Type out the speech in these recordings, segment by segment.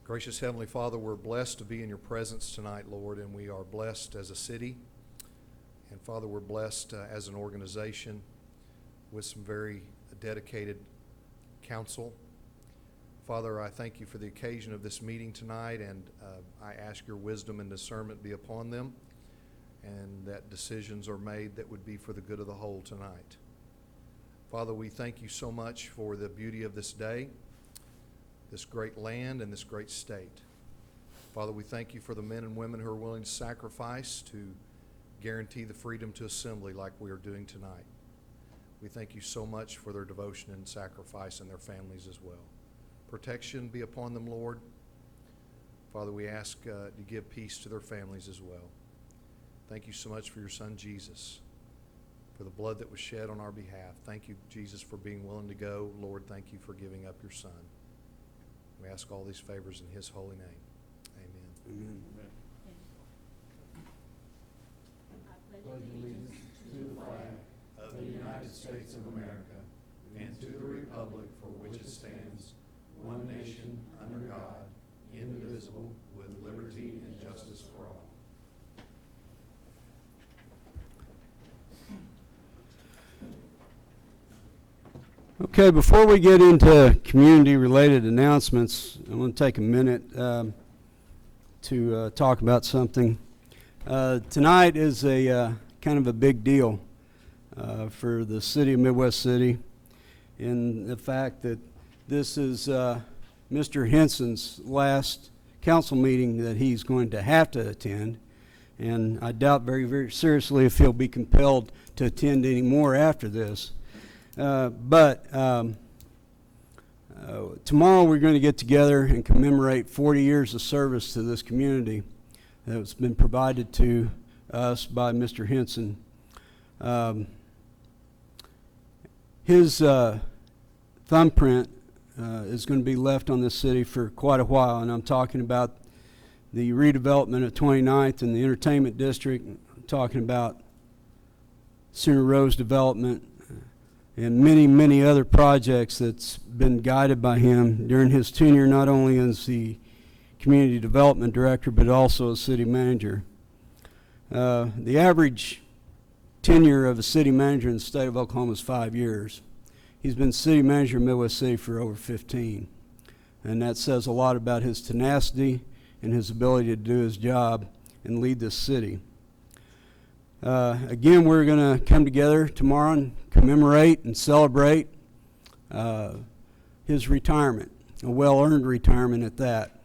Gracious Heavenly Father, we're blessed to be in your presence tonight, Lord, and we are blessed as a city. And Father, we're blessed as an organization with some very dedicated counsel. Father, I thank you for the occasion of this meeting tonight, and I ask your wisdom and discernment be upon them, and that decisions are made that would be for the good of the whole tonight. Father, we thank you so much for the beauty of this day, this great land, and this great state. Father, we thank you for the men and women who are willing to sacrifice to guarantee the freedom to assembly like we are doing tonight. We thank you so much for their devotion and sacrifice and their families as well. Protection be upon them, Lord. Father, we ask to give peace to their families as well. Thank you so much for your Son, Jesus, for the blood that was shed on our behalf. Thank you, Jesus, for being willing to go. Lord, thank you for giving up your Son. We ask all these favors in his holy name. Amen. Amen. I pledge allegiance to the flag of the United States of America and to the republic for which it stands, one nation, under God, indivisible, with liberty and justice for all. Okay, before we get into community-related announcements, I want to take a minute to talk about something. Tonight is a kind of a big deal for the city of Midwest City, in the fact that this is Mr. Henson's last council meeting that he's going to have to attend, and I doubt very, very seriously if he'll be compelled to attend any more after this. But tomorrow we're going to get together and commemorate 40 years of service to this community that's been provided to us by Mr. Henson. His thumbprint is going to be left on this city for quite a while, and I'm talking about the redevelopment of 29th and the entertainment district. I'm talking about Center Rose development, and many, many other projects that's been guided by him during his tenure, not only as the community development director, but also as city manager. The average tenure of a city manager in the state of Oklahoma is 5 years. He's been city manager of Midwest City for over 15. And that says a lot about his tenacity and his ability to do his job and lead this city. Again, we're going to come together tomorrow and commemorate and celebrate his retirement, a well-earned retirement at that.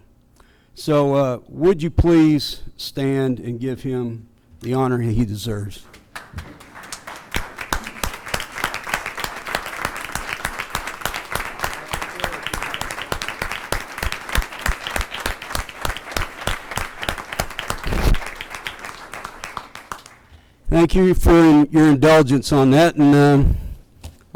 So would you please stand and give him the honor he deserves? Thank you for your indulgence on that, and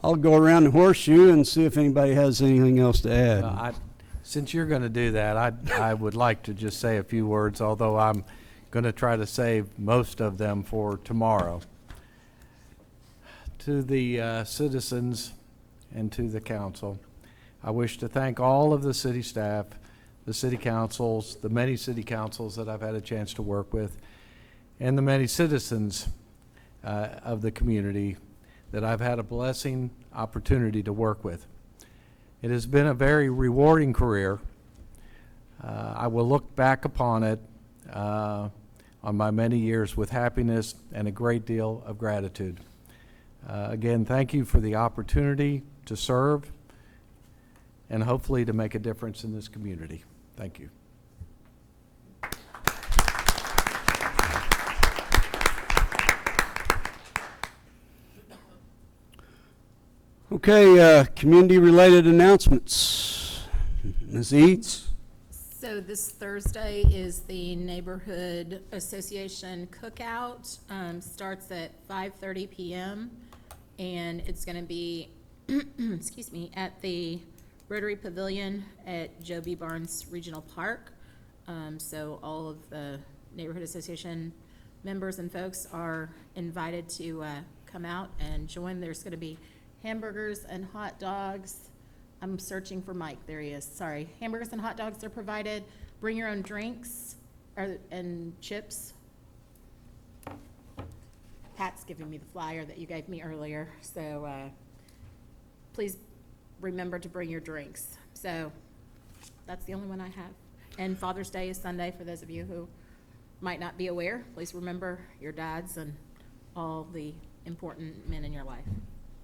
I'll go around the horseshoe and see if anybody has anything else to add. Since you're going to do that, I would like to just say a few words, although I'm going to try to save most of them for tomorrow. To the citizens and to the council, I wish to thank all of the city staff, the city councils, the many city councils that I've had a chance to work with, and the many citizens of the community that I've had a blessing opportunity to work with. It has been a very rewarding career. I will look back upon it on my many years with happiness and a great deal of gratitude. Again, thank you for the opportunity to serve and hopefully to make a difference in this community. Thank you. Okay, community-related announcements. Ms. Eads? So this Thursday is the Neighborhood Association Cookout. Starts at 5:30 p.m. and it's going to be, excuse me, at the Rotary Pavilion at Joe B. Barnes Regional Park. So all of the Neighborhood Association members and folks are invited to come out and join. There's going to be hamburgers and hot dogs, I'm searching for Mike. There he is. Sorry. Hamburgers and hot dogs are provided. Bring your own drinks and chips. Pat's giving me the flyer that you gave me earlier, so please remember to bring your drinks. So that's the only one I have. And Father's Day is Sunday, for those of you who might not be aware. Please remember your dads and all the important men in your life.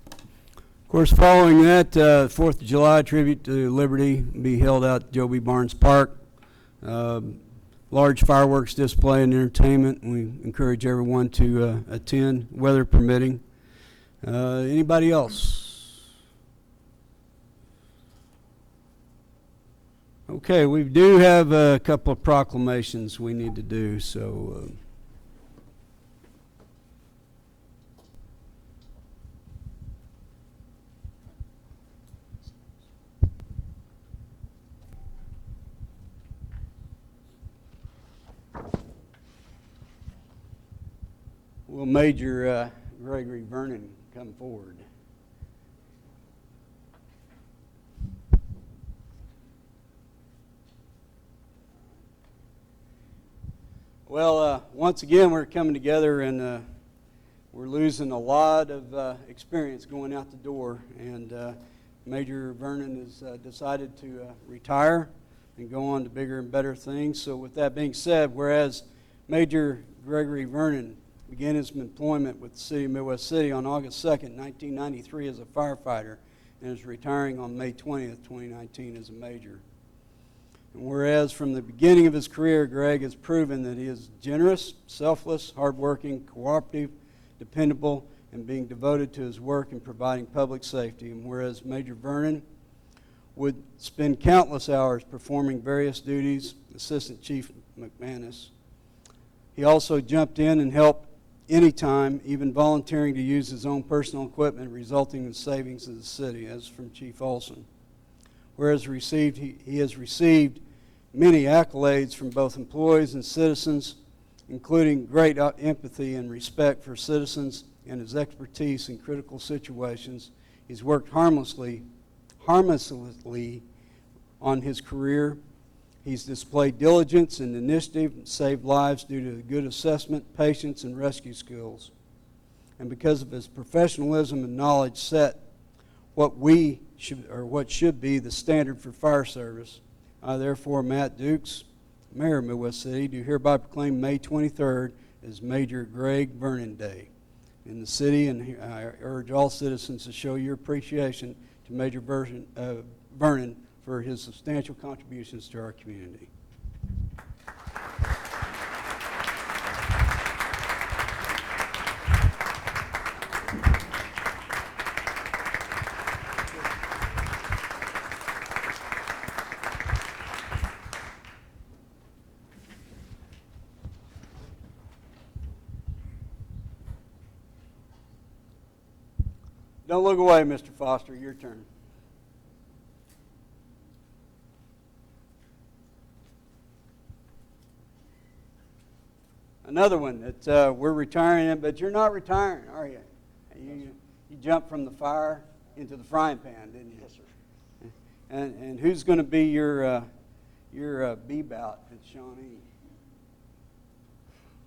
Of course, following that, 4th of July tribute to Liberty will be held out at Joe B. Barnes Park. Large fireworks display and entertainment. We encourage everyone to attend, weather permitting. Anybody else? Okay, we do have a couple of proclamations we need to do, so will Major Gregory Vernon come forward? Well, once again, we're coming together and we're losing a lot of experience going out the door. And Major Vernon has decided to retire and go on to bigger and better things. So with that being said, whereas Major Gregory Vernon began his employment with the City of Midwest City on August 2nd, 1993 as a firefighter and is retiring on May 20th, 2019 as a major. And whereas from the beginning of his career, Greg has proven that he is generous, selfless, hardworking, cooperative, dependable, and being devoted to his work in providing public safety. And whereas Major Vernon would spend countless hours performing various duties, Assistant Chief McManus, he also jumped in and helped anytime, even volunteering to use his own personal equipment, resulting in savings to the city, as from Chief Olson. Whereas he has received many accolades from both employees and citizens, including great empathy and respect for citizens and his expertise in critical situations. He's worked harmlessly on his career. He's displayed diligence and initiative and saved lives due to good assessment, patience, and rescue skills. And because of his professionalism and knowledge, set what should be the standard for fire service. I therefore, Matt Dukes, Mayor of Midwest City, do hereby proclaim May 23rd as Major Greg Vernon Day in the city, and I urge all citizens to show your appreciation to Major Vernon for his substantial contributions to our community. Don't look away, Mr. Foster. Your turn. Another one that we're retiring, but you're not retiring, are you? You jumped from the fire into the frying pan, didn't you? Yes, sir. And who's going to be your B-bout at Shawnee?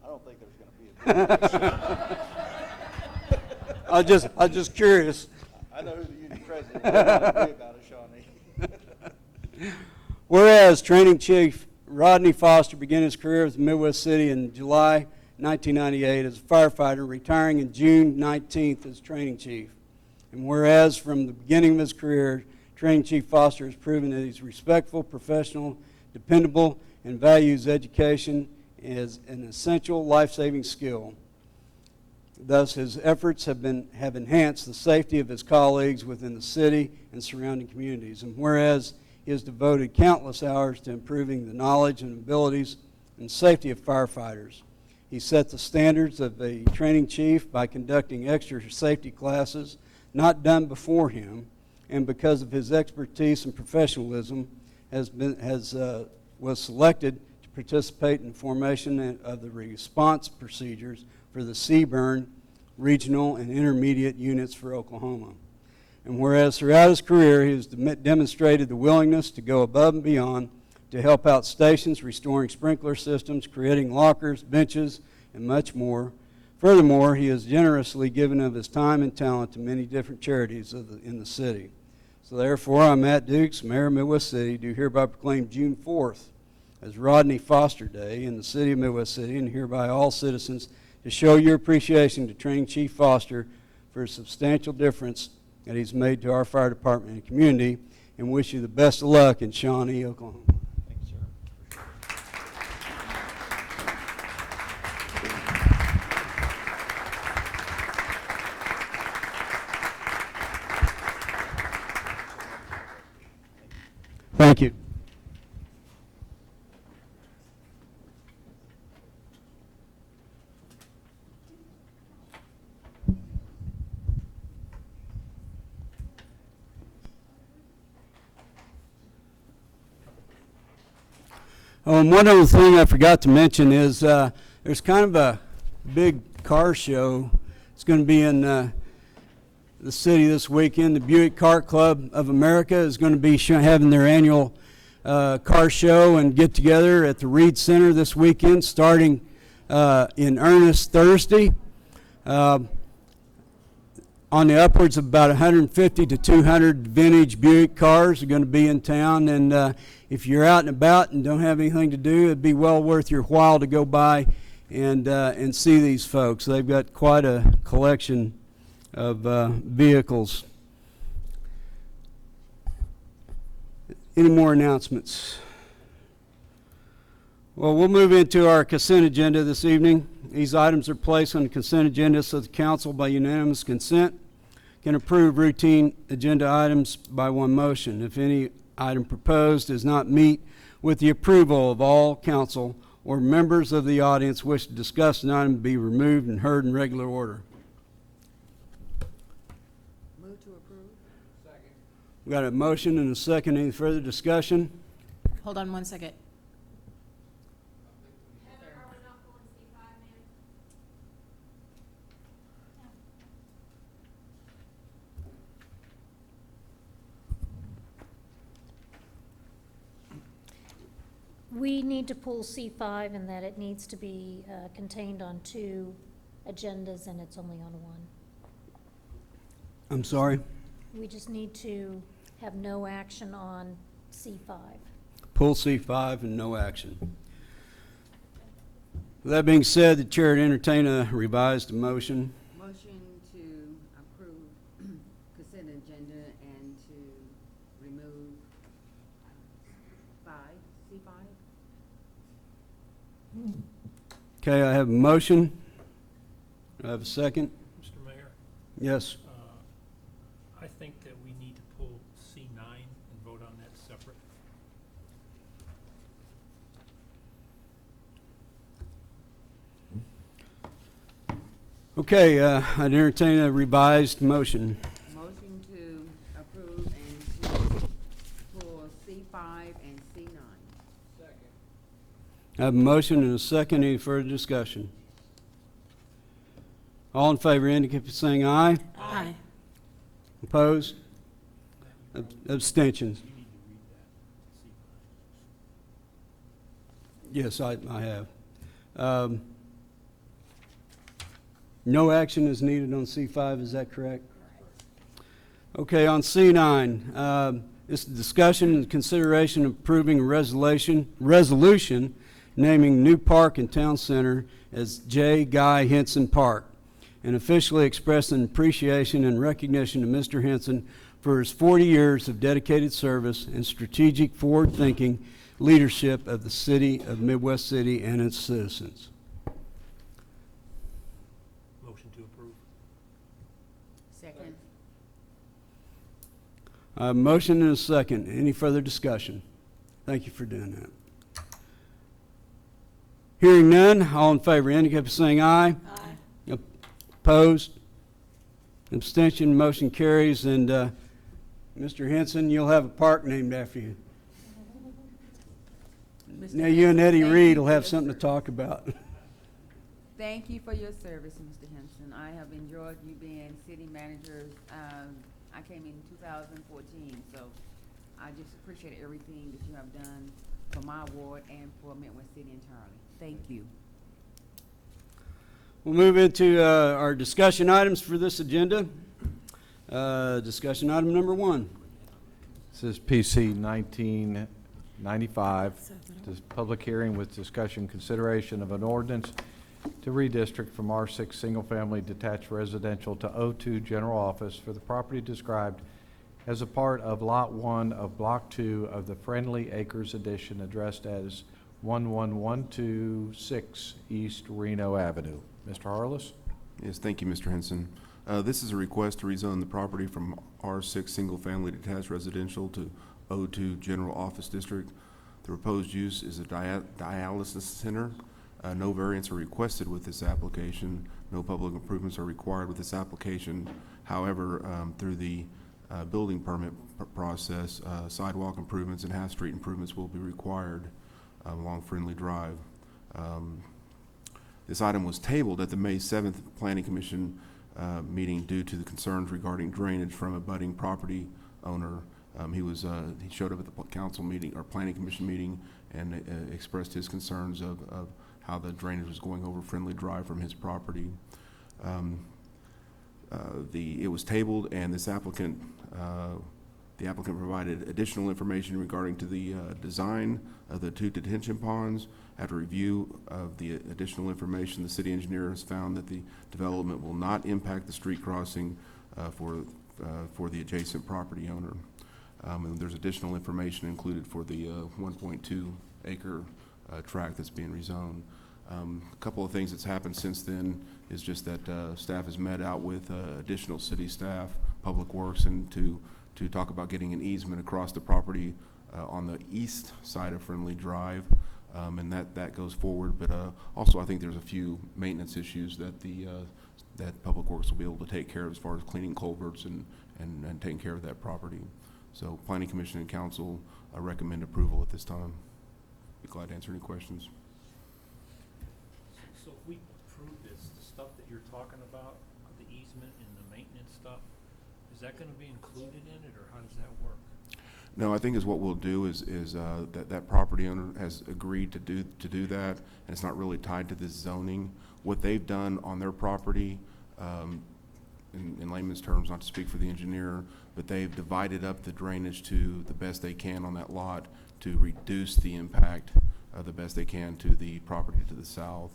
I don't think there's going to be a I'm just curious. I know who the union president is. I'll be about it, Shawnee. Whereas Training Chief Rodney Foster began his career with Midwest City in July 1998 as a firefighter, retiring in June 19th as Training Chief. And whereas from the beginning of his career, Training Chief Foster has proven that he's respectful, professional, dependable, and values education as an essential life-saving skill. Thus, his efforts have enhanced the safety of his colleagues within the city and surrounding communities. And whereas he has devoted countless hours to improving the knowledge and abilities and safety of firefighters, he set the standards of a training chief by conducting extra safety classes not done before him, and because of his expertise and professionalism, was selected to participate in the formation of the response procedures for the CBURN regional and intermediate units for Oklahoma. And whereas throughout his career he has demonstrated the willingness to go above and beyond to help out stations, restoring sprinkler systems, creating lockers, benches, and much more. Furthermore, he has generously given of his time and talent to many different charities in the city. So therefore, I, Matt Dukes, Mayor of Midwest City, do hereby proclaim June 4th as Rodney Foster Day in the city of Midwest City, and hereby all citizens to show your appreciation to Training Chief Foster for his substantial difference that he's made to our fire department and community, and wish you the best of luck in Shawnee, Oklahoma. Thanks, sir. Thank you. Oh, and one other thing I forgot to mention is there's kind of a big car show. It's going to be in the city this weekend. The Buick Car Club of America is going to be having their annual car show and get together at the Reed Center this weekend, starting in earnest Thursday. On the upwards of about 150 to 200 vintage Buick cars are going to be in town, and if you're out and about and don't have anything to do, it'd be well worth your while to go by and see these folks. They've got quite a collection of vehicles. Any more announcements? Well, we'll move into our consent agenda this evening. These items are placed on the consent agenda so the council, by unanimous consent, can approve routine agenda items by one motion. If any item proposed does not meet with the approval of all council or members of the audience wish to discuss an item, be removed and heard in regular order. Move to approve. Second. We got a motion and a second. Any further discussion? Hold on one second. Heather, are we not going C5, ma'am? We need to pull C5 in that it needs to be contained on 2 agendas and it's only on 1. I'm sorry. We just need to have no action on C5. Pull C5 and no action. With that being said, the chair would entertain a revised motion. Motion to approve consent agenda and to remove C5. Okay, I have a motion. Do I have a second? Mr. Mayor, Yes. I think that we need to pull C9 and vote on that separate. Okay, I'd entertain a revised motion. Motion to approve and to pull C5 and C9. I have a motion and a second. Any further discussion? All in favor indicate by saying aye. Aye. Opposed? Abstentions? You need to read that C5. Yes, I have. No action is needed on C5, is that correct? Okay, on C9, this is discussion and consideration of approving a resolution naming new park and town center as J. Guy Henson Park, and officially expressing appreciation and recognition to Mr. Henson for his 40 years of dedicated service and strategic forward-thinking leadership of the city of Midwest City and its citizens. Motion to approve. Second. A motion and a second. Any further discussion? Thank you for doing that. Hearing none, all in favor indicate by saying aye. Aye. Opposed? Abstention, motion carries, and Mr. Henson, you'll have a park named after you. Now you and Eddie Reed will have something to talk about. Thank you for your service, Mr. Henson. I have enjoyed you being city manager. I came in 2014, so I just appreciate everything that you have done for my ward and for Midwest City entirely. Thank you. We'll move into our discussion items for this agenda. Discussion item number 1. This is PC 1995, this public hearing with discussion consideration of an ordinance to redistrict from R6 single-family detached residential to O2 general office for the property described as a part of Lot 1 of Block 2 of the Friendly Acres Addition addressed as 11126 East Reno Avenue. Mr. Harless? Yes, thank you, Mr. Henson. This is a request to rezone the property from R6 single-family detached residential to O2 general office district. The proposed use is a dialysis center. No variants are requested with this application. No public improvements are required with this application. However, through the building permit process, sidewalk improvements and half-street improvements will be required along Friendly Drive. This item was tabled at the May 7th Planning Commission meeting due to the concerns regarding drainage from a budding property owner. He showed up at the council meeting or Planning Commission meeting and expressed his concerns of how the drainage was going over Friendly Drive from his property. It was tabled, and this applicant, the applicant provided additional information regarding to the design of the 2 detention ponds. After review of the additional information, the city engineer has found that the development will not impact the street crossing for the adjacent property owner. And there's additional information included for the 1.2 acre tract that's being rezoned. A couple of things that's happened since then is just that staff has met out with additional city staff, Public Works, and to talk about getting an easement across the property on the east side of Friendly Drive, and that goes forward. But also, I think there's a few maintenance issues that that Public Works will be able to take care of as far as cleaning culverts and taking care of that property. So, Planning Commission and Council recommend approval at this time. Be glad to answer any questions. So if we approve this, the stuff that you're talking about, the easement and the maintenance stuff, is that gonna be included in it, or how does that work? No, I think is what we'll do is that property owner has agreed to do that, and it's not really tied to this zoning. What they've done on their property, in layman's terms, not to speak for the engineer, but they've divided up the drainage to the best they can on that lot to reduce the impact the best they can to the property to the south.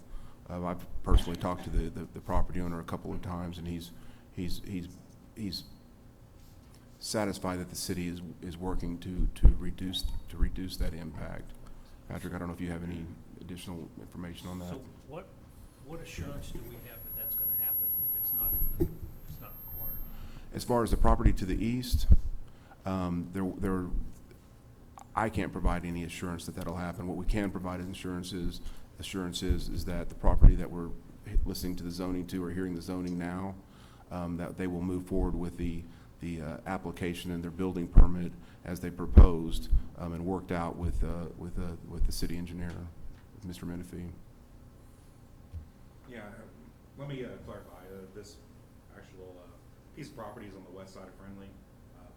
I've personally talked to the property owner a couple of times, and he's satisfied that the city is working to reduce that impact. Patrick, I don't know if you have any additional information on that. So what assurance do we have that that's gonna happen if it's not required? As far as the property to the east, I can't provide any assurance that that'll happen. What we can provide assurances is that the property that we're listening to the zoning to or hearing the zoning now, that they will move forward with the application and their building permit as they proposed and worked out with the city engineer, with Mr. Menifee. Yeah, let me clarify. This actual piece of property is on the west side of Friendly.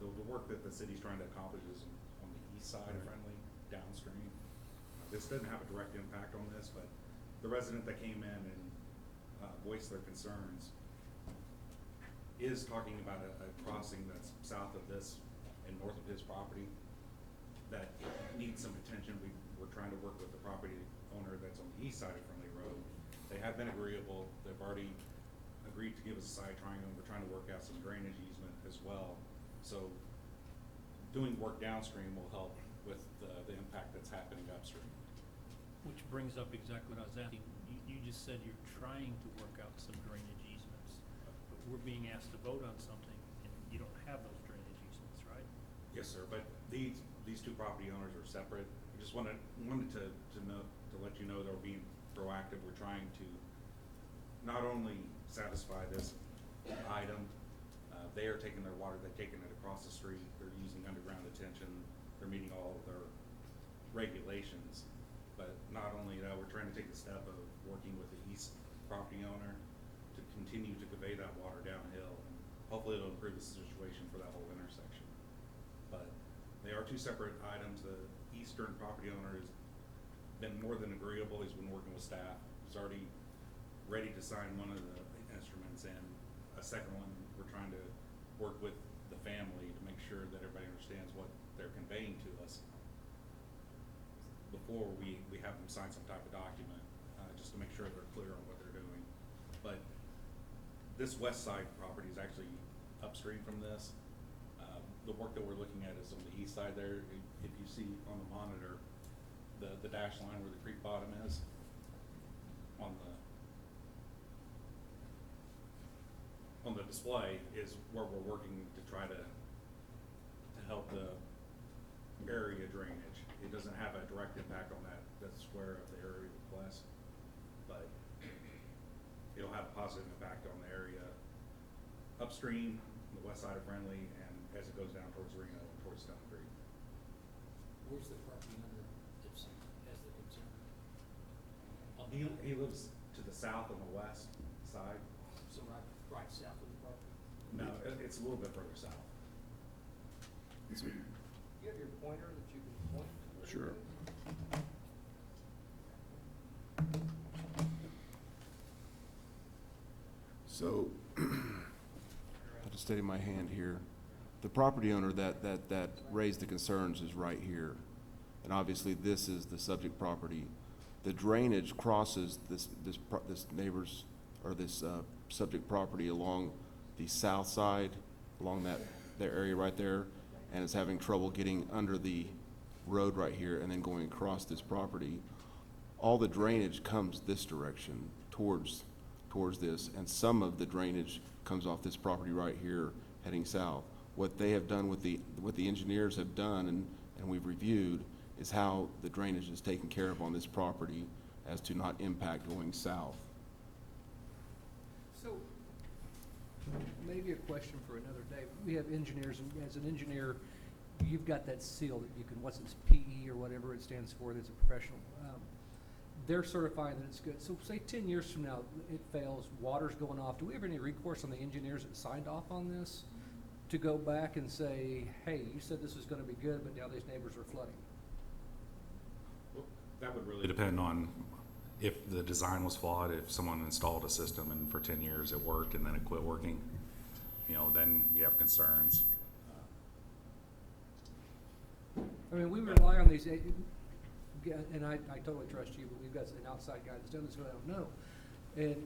The work that the city's trying to accomplish is on the east side of Friendly, downstream. This doesn't have a direct impact on this, but the resident that came in and voiced their concerns is talking about a crossing that's south of this and north of his property that needs some attention. We're trying to work with the property owner that's on the east side of Friendly Road. They have been agreeable. They've already agreed to give us a side triangle. We're trying to work out some drainage easement as well. So doing work downstream will help with the impact that's happening upstream. Which brings up exactly what I was asking. You just said you're trying to work out some drainage easements, but we're being asked to vote on something, and you don't have those drainage easements, right? Yes, sir, but these two property owners are separate. I just wanted to let you know that we're being proactive. We're trying to not only satisfy this item, they are taking their water, they're taking it across the street, they're using underground detention, they're meeting all of their regulations. But not only that, we're trying to take the step of working with the east property owner to continue to convey that water downhill. And hopefully it'll improve the situation for that whole intersection. But they are two separate items. The eastern property owner has been more than agreeable. He's been working with staff. He's already ready to sign one of the instruments, and a second one, we're trying to work with the family to make sure that everybody understands what they're conveying to us before we have them sign some type of document, just to make sure they're clear on what they're doing. But this west side property is actually upstream from this. The work that we're looking at is on the east side there. If you see on the monitor, the dash line where the creek bottom is, on the display is where we're working to try to help the area drainage. It doesn't have a direct impact on that square of the area request, but it'll have a positive impact on the area upstream, on the west side of Friendly, and as it goes down towards Reno and towards Stone Creek. Where's the property owner that's, has the concern? He lives to the south on the west side. So right south of the property? No, it's a little bit further south. Do you have your pointer that you can point? Sure. So, I'll just steady my hand here. The property owner that raised the concerns is right here. And obviously, this is the subject property. The drainage crosses this neighbor's, or this subject property along the south side, along that area right there, and is having trouble getting under the road right here and then going across this property. All the drainage comes this direction towards this, and some of the drainage comes off this property right here heading south. What they have done what the engineers have done and we've reviewed is how the drainage is taken care of on this property as to not impact going south. So, maybe a question for another day. We have engineers, and as an engineer, you've got that seal that you can, what's it, PE or whatever it stands for, that's a professional. They're certifying that it's good. So say 10 years from now, it fails, water's going off. Do we have any recourse on the engineers that signed off on this to go back and say, hey, you said this was gonna be good, but now these neighbors are flooding? Well, that would really depend on if the design was flawed, if someone installed a system and for 10 years it worked and then it quit working, then you have concerns. I mean, we rely on these, and I totally trust you, but we've got an outside guy that's done this, so I don't know. And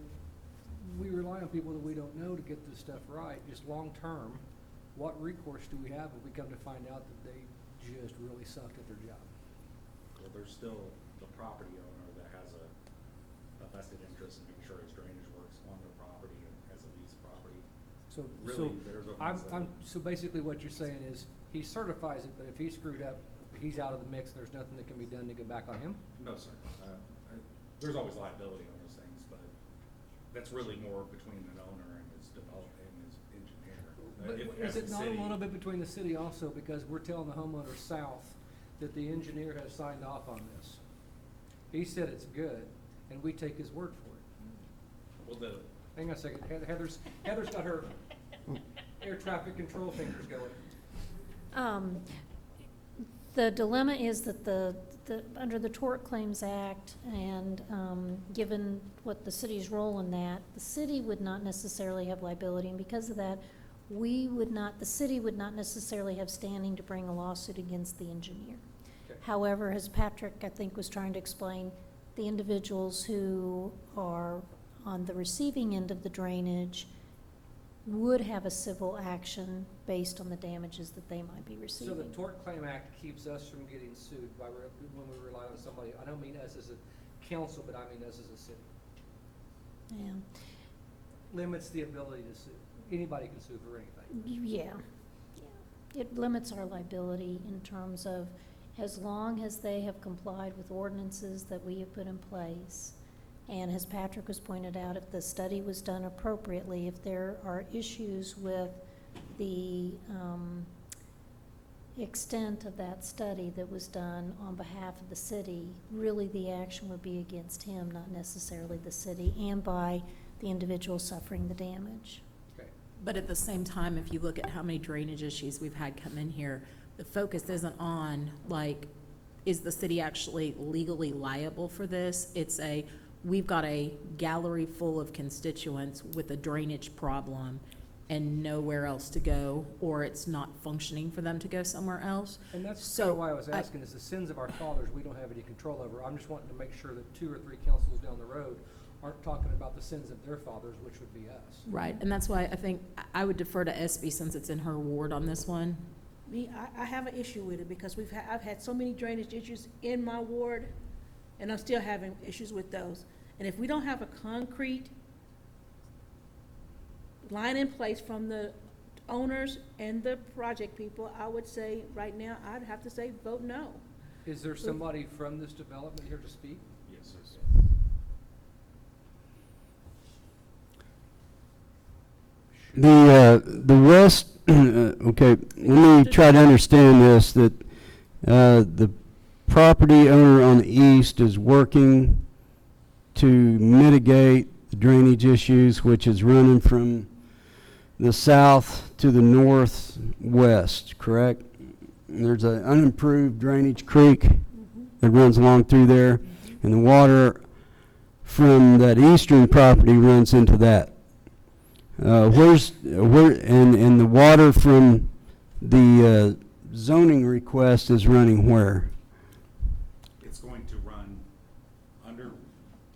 we rely on people that we don't know to get this stuff right. Just long-term, what recourse do we have if we come to find out that they just really sucked at their job? Well, there's still the property owner that has a vested interest in making sure his drainage works on the property and as a leased property. So, Really, there's a so basically what you're saying is, he certifies it, but if he screwed up, he's out of the mix, there's nothing that can be done to get back on him? No, sir. There's always liability on those things, but that's really more between an owner and his developer and his engineer. But is it not a little bit between the city also, because we're telling the homeowner south that the engineer has signed off on this? He said it's good, and we take his word for it. Well, Hang on a second, Heather's got her air traffic control fingers going. The dilemma is that under the Tort Claims Act and, given what the city's role in that, the city would not necessarily have liability, and because of that, the city would not necessarily have standing to bring a lawsuit against the engineer. Okay. However, as Patrick, I think, was trying to explain, the individuals who are on the receiving end of the drainage would have a civil action based on the damages that they might be So receiving. the Tort Claim Act keeps us from getting sued when we rely on somebody. I don't mean us as a council, but I mean us as a city. Yeah, Limits the ability to sue. Anybody can sue for anything. yeah. It limits our liability in terms of, as long as they have complied with ordinances that we have put in place. And as Patrick has pointed out, if the study was done appropriately, if there are issues with the extent of that study that was done on behalf of the city, really the action would be against him, not necessarily the city, and by the individual suffering the damage. Okay. But at the same time, if you look at how many drainage issues we've had come in here, the focus isn't on, like, is the city actually legally liable for this? It's we've got a gallery full of constituents with a drainage problem and nowhere else to go, or it's not functioning for them to go somewhere else. And that's So, kind of why I was asking, is the sins of our fathers we don't have any control over. I'm just wanting to make sure that 2 or 3 councils down the road aren't talking about the sins of their fathers, which would be us. Right, and that's why I think I would defer to SB since it's in her ward on this one. I have an issue with it because I've had so many drainage issues in my ward, and I'm still having issues with those. And if we don't have a concrete line in place from the owners and the project people, I would say, right now, I'd have to say, vote no. Is there somebody from this development here to speak? Yes, sir. The west, okay, let me try to understand this, that the property owner on the east is working to mitigate the drainage issues, which is running from the south to the northwest, correct? There's an unimproved drainage creek that runs along through there, and the water from that eastern property runs into that. And the water from the zoning request is running where? It's going to run under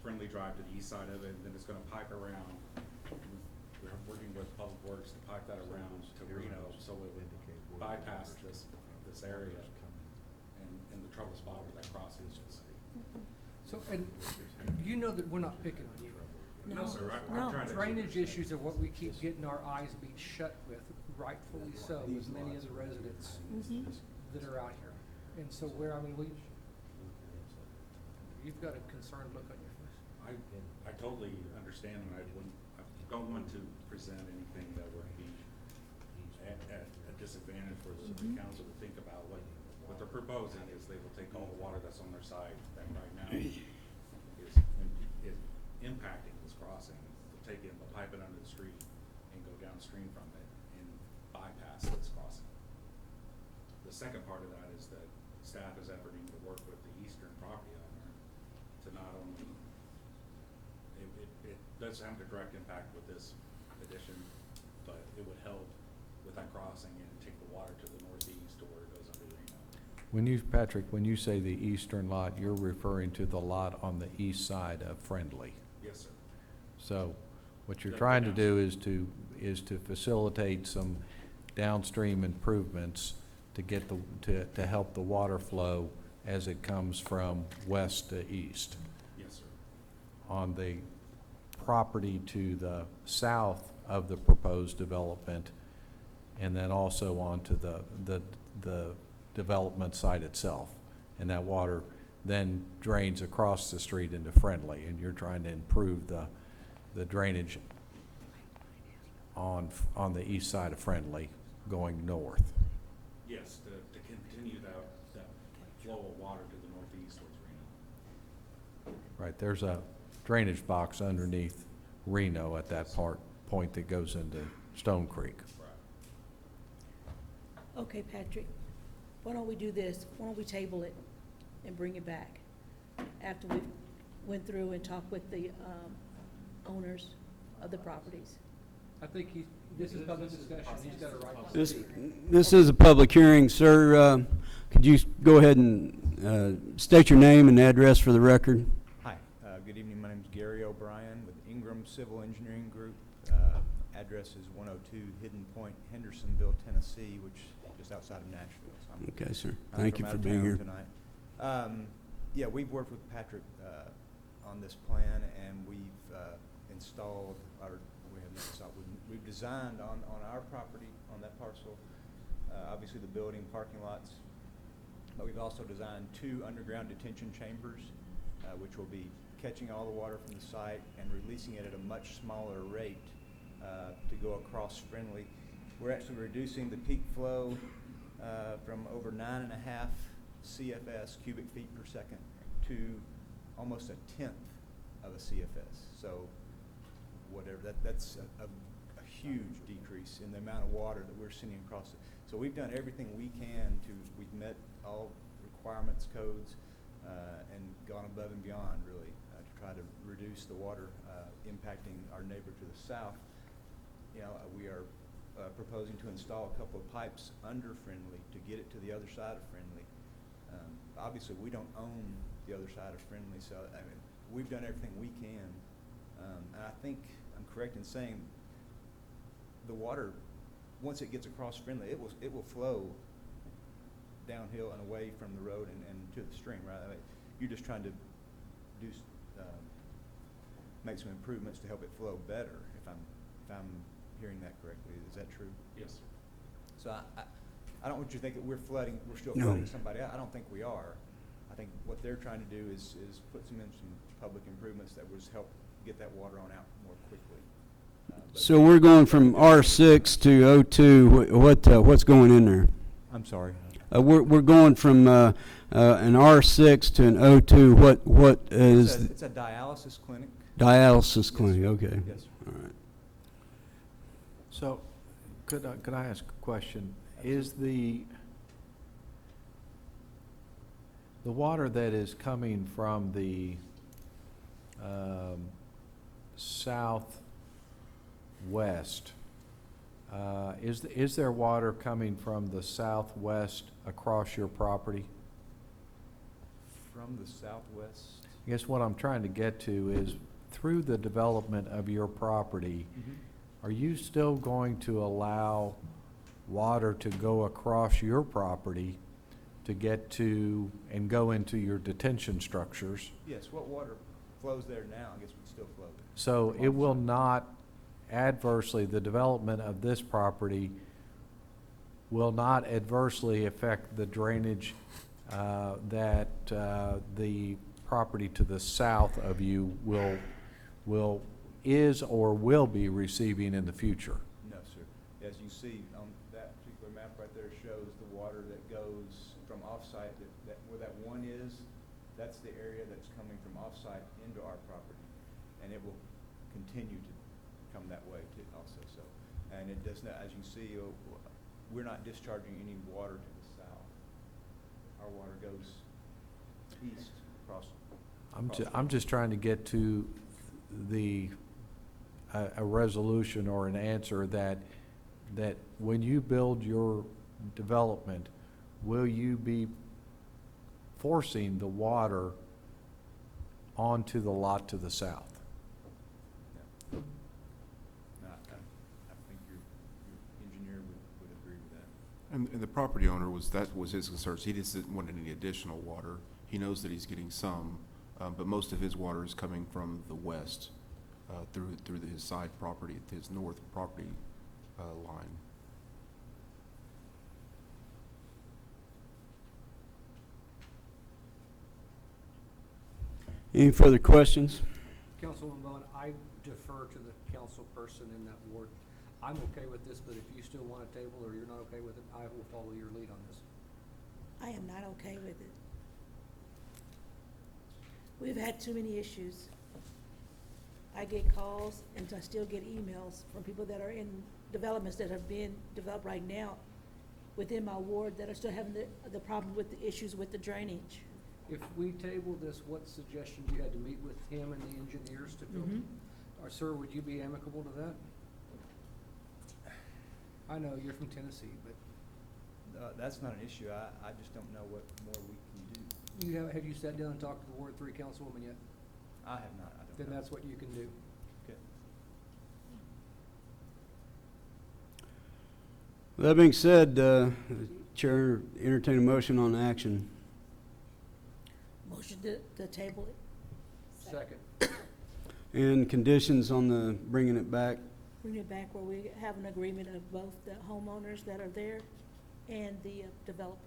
Friendly Drive to the east side of it, and then it's gonna pipe around. We're working with Public Works to pipe that around to Reno, so it would bypass this area and the trouble spot where that crossing is. So, and you know that we're not picking on you. No, sir, I'm No. trying to. Drainage issues are what we keep getting our eyes beat shut with, rightfully so, with many of the residents that are out here. And so where, I mean, you've got a concerned look on your face. I totally understand, and I don't want to present anything that would be at a disadvantage for the city council to think about. What they're proposing is they will take all the water that's on their side that right now is impacting this crossing. They'll take it, they'll pipe it under the street and go downstream from it and bypass this crossing. The second part of that is that staff is efforting to work with the eastern property owner to not only, it does have a direct impact with this addition, but it would help with that crossing and take the water to the northeast to where it goes under Reno. Patrick, when you say the eastern lot, you're referring to the lot on the east side of Friendly. Yes, sir. So what you're trying to do is to facilitate some downstream improvements to get to help the water flow as it comes from west to east. Yes, sir. On the property to the south of the proposed development, and then also onto the development site itself. And that water then drains across the street into Friendly, and you're trying to improve the drainage on the east side of Friendly going north. Yes, to continue that flow of water to the northeast towards Reno. Right, there's a drainage box underneath Reno at that point that goes into Stone Creek. Right. Okay, Patrick, why don't we do this? Why don't we table it and bring it back after we went through and talked with the owners of the properties? I think this is public discussion, he's got a right to This, speak. this is a public hearing, sir. Could you go ahead and state your name and address for the record? Hi, good evening. My name is Gary O'Brien with Ingram Civil Engineering Group. Address is 102 Hidden Point, Hendersonville, Tennessee, which is just outside of Nashville. So Okay, sir. I'm Thank from you out for of being town here. tonight. Yeah, we've worked with Patrick on this plan, and we've installed, or we haven't installed, we've designed on our property, on that parcel, obviously the building, parking lots, but we've also designed 2 underground detention chambers, which will be catching all the water from the site and releasing it at a much smaller rate to go across Friendly. We're actually reducing the peak flow from over 9.5 CFS, cubic feet per second, to almost 1/10 of a CFS. So whatever, that's a huge decrease in the amount of water that we're sending across it. So we've done everything we can we've met all requirements, codes, and gone above and beyond, really, to try to reduce the water impacting our neighbor to the south. You know, we are proposing to install a couple of pipes under Friendly to get it to the other side of Friendly. Obviously, we don't own the other side of Friendly, so I mean, we've done everything we can. And I think I'm correct in saying the water, once it gets across Friendly, it will flow downhill and away from the road and to the stream, right? I mean, you're just trying to do make some improvements to help it flow better. If I'm hearing that correctly, is that true? Yes. So I don't want you to think that we're still No. flooding somebody out. I don't think we are. I think what they're trying to do is put some public improvements that would help get that water on out more quickly. But- So we're going from R6 to O2. What's going in there? I'm sorry. We're going from an R6 to an O2. What is It's a dialysis clinic. dialysis clinic? Okay. Yes, sir. All right. So, could I ask a question? Is the water that is coming from the southwest, is there water coming from the southwest across your property? From the southwest. I guess what I'm trying to get to is, through the development of your property, are you still going to allow water to go across your property to get to and go into your detention structures? Yes, what water flows there now, I guess would still flow there. So it will not adversely, the development of this property will not adversely affect the drainage that the property to the south of you is or will be receiving in the future? No, sir. As you see on that particular map right there shows the water that goes from offsite, where that one is, that's the area that's coming from offsite into our property. And it will continue to come that way too also, so. And it does not, as you see, we're not discharging any water to the south. Our water goes east across. I'm just trying to get to a resolution or an answer that when you build your development, will you be forcing the water onto the lot to the south? No. No, I think your engineer would agree with that. And the property owner that was his concern. He just didn't want any additional water. He knows that he's getting some, but most of his water is coming from the west, through his side property, his north property line. Any further questions? Councilwoman Bowen, I defer to the council person in that ward. I'm okay with this, but if you still want a table or you're not okay with it, I will follow your lead on this. I am not okay with it. We've had too many issues. I get calls and I still get emails from people that are in developments that have been developed right now within my ward that are still having the problem with the issues with the drainage. If we table this, what suggestions you had to meet with him and the engineers to filter? Mhm. Or sir, would you be amicable to that? I know you're from Tennessee, but That's not an issue. I just don't know what more we can do. have you sat down and talked to the Ward 3 councilwoman yet? I have not, I don't know. Then that's what you can do. Okay. That being said, the Chair entertain a motion on action. Motion to table it, Second. And conditions on the bringing it back. bring it back where we have an agreement of both the homeowners that are there and the developer.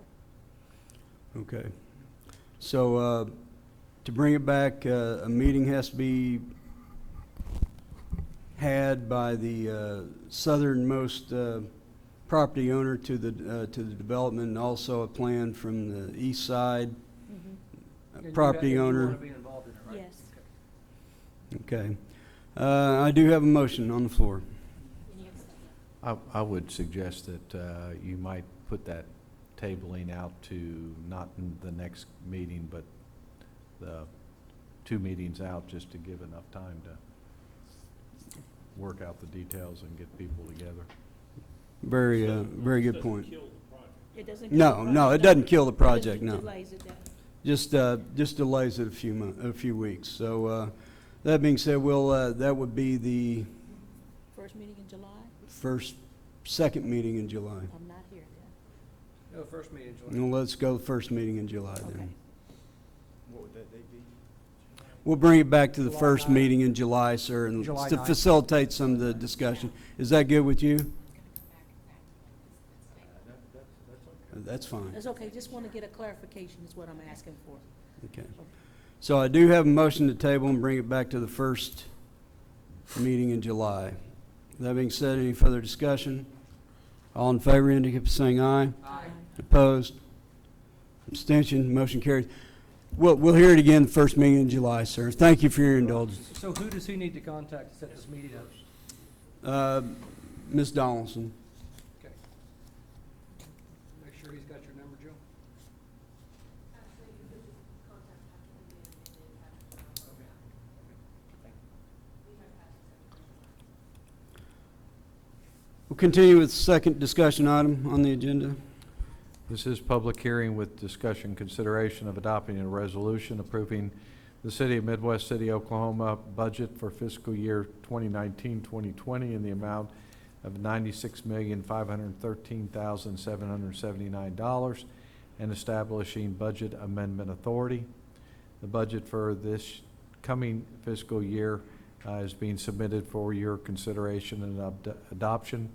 Okay. So, to bring it back, a meeting has to be had by the southernmost property owner to the development, and also a plan from the east side property owner. You want to be involved in it, right? Yes. Okay. Okay. I do have a motion on the floor. Can you explain I would suggest that you might put that tabling out to not in the next meeting, but the 2 meetings out, just to give enough time to work out the details and get people together. Very, very good point. It doesn't kill No, the no, it project. doesn't kill the It project, just no. delays it down. Just delays it a few weeks. So, that being said, that would be the First meeting in July? second meeting in July. I'm not here then. No, first meeting in July. Well, let's go first meeting in July Okay. then. What would that date be? We'll bring it back to the July first 9th. meeting in July, sir, and July to 9th. facilitate some of the discussion. Is that good with you? That's fine. That's okay, just want to get a clarification is what I'm asking for. Okay. So I do have a motion to table and bring it back to the first meeting in July. That being said, any further discussion? All in favor indicate by saying aye. Aye. Opposed? Abstention? Motion carries. We'll hear it again the first meeting in July, sir. Thank you for your indulgence. So who does he need to contact to set this meeting up? Ms. Donaldson. Okay. Make sure he's got your number, Joe. We'll continue with the second discussion item on the agenda. This is public hearing with discussion consideration of adopting a resolution approving the City of Midwest City, Oklahoma budget for fiscal year 2019-2020 in the amount of $96,513,779 and establishing budget amendment authority. The budget for this coming fiscal year is being submitted for your consideration and adoption.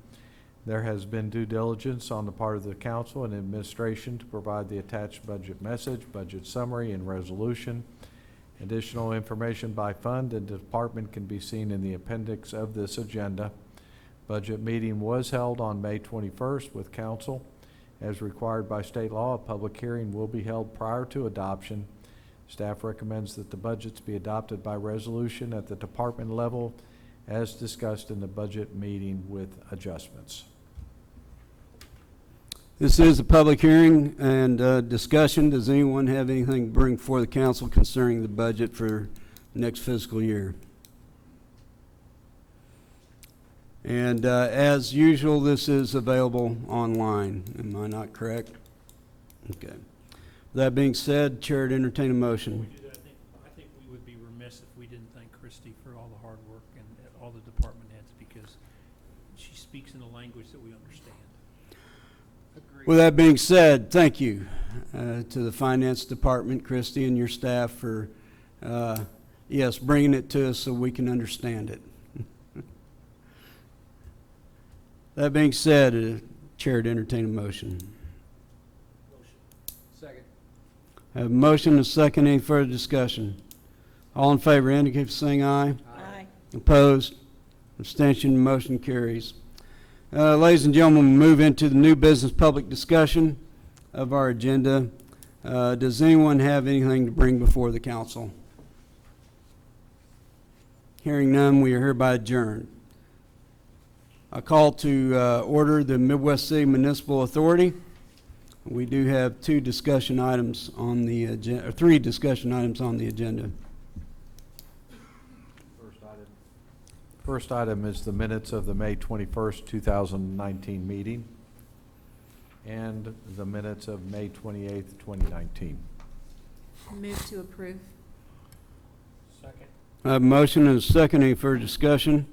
There has been due diligence on the part of the council and administration to provide the attached budget message, budget summary, and resolution. Additional information by fund and department can be seen in the appendix of this agenda. Budget meeting was held on May 21st with council. As required by state law, a public hearing will be held prior to adoption. Staff recommends that the budgets be adopted by resolution at the department level as discussed in the budget meeting with adjustments. This is a public hearing and discussion. Does anyone have anything to bring before the council concerning the budget for next fiscal year? And as usual, this is available online. Am I not correct? Okay. That being said, Chair to entertain a Before we motion. do that, I think we would be remiss if we didn't thank Christy for all the hard work and all the department heads, because she speaks in a language that we understand. With that being said, thank you to the Finance Department, Christy, and your staff for, yes, bringing it to us so we can understand it. That being said, Chair to entertain a motion. Second. I have a motion and a second. Any further discussion? All in favor indicate by saying aye. Aye. Opposed? Abstention? Motion carries. Ladies and gentlemen, we move into the new business public discussion of our agenda. Does anyone have anything to bring before the council? Hearing none, we are hereby adjourned. I call to order the Midwest City Municipal Authority. We do have two discussion items on the agenda, or three discussion items on the agenda. First item is the minutes of the May 21st, 2019 meeting and the minutes of May 28th, 2019. Move to approve. Second. I have a motion and a second. Any further discussion?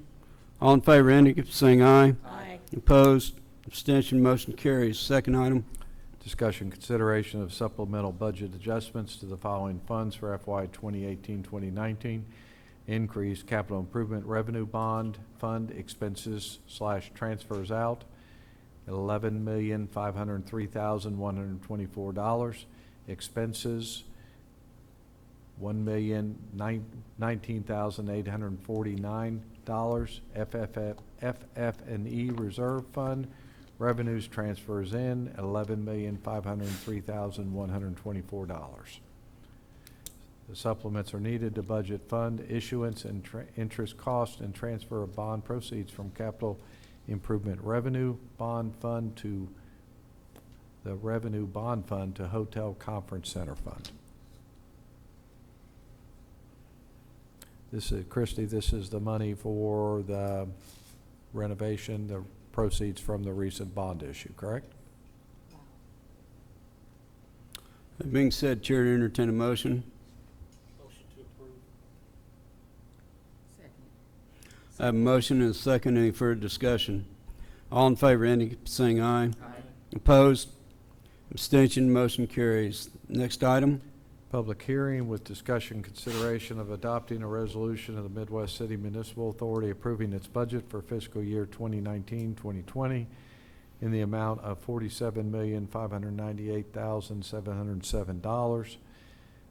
All in favor indicate by saying aye. Aye. Opposed? Abstention? Motion carries. Second item. Discussion consideration of supplemental budget adjustments to the following funds for FY 2018-2019. Increase capital improvement revenue bond fund expenses / transfers out, $11,503,124. Expenses, $1,019,849. FF&E reserve fund, revenues transfers in, $11,503,124. The supplements are needed to budget fund issuance and interest cost and transfer of bond proceeds from capital Improvement Revenue Bond Fund to the Revenue Bond Fund to Hotel Conference Center Fund. This is, Christie, this is the money for the renovation, the proceeds from the recent bond issue, correct? That being said, Chair to entertain a motion. Motion to approve. Second. I have a motion and a second. Any further discussion? All in favor, indicate by saying aye. Opposed? Abstention, motion carries. Next item. Public hearing with discussion consideration of adopting a resolution of the Midwest City Municipal Authority approving its budget for fiscal year 2019-2020 in the amount of $47,598,707.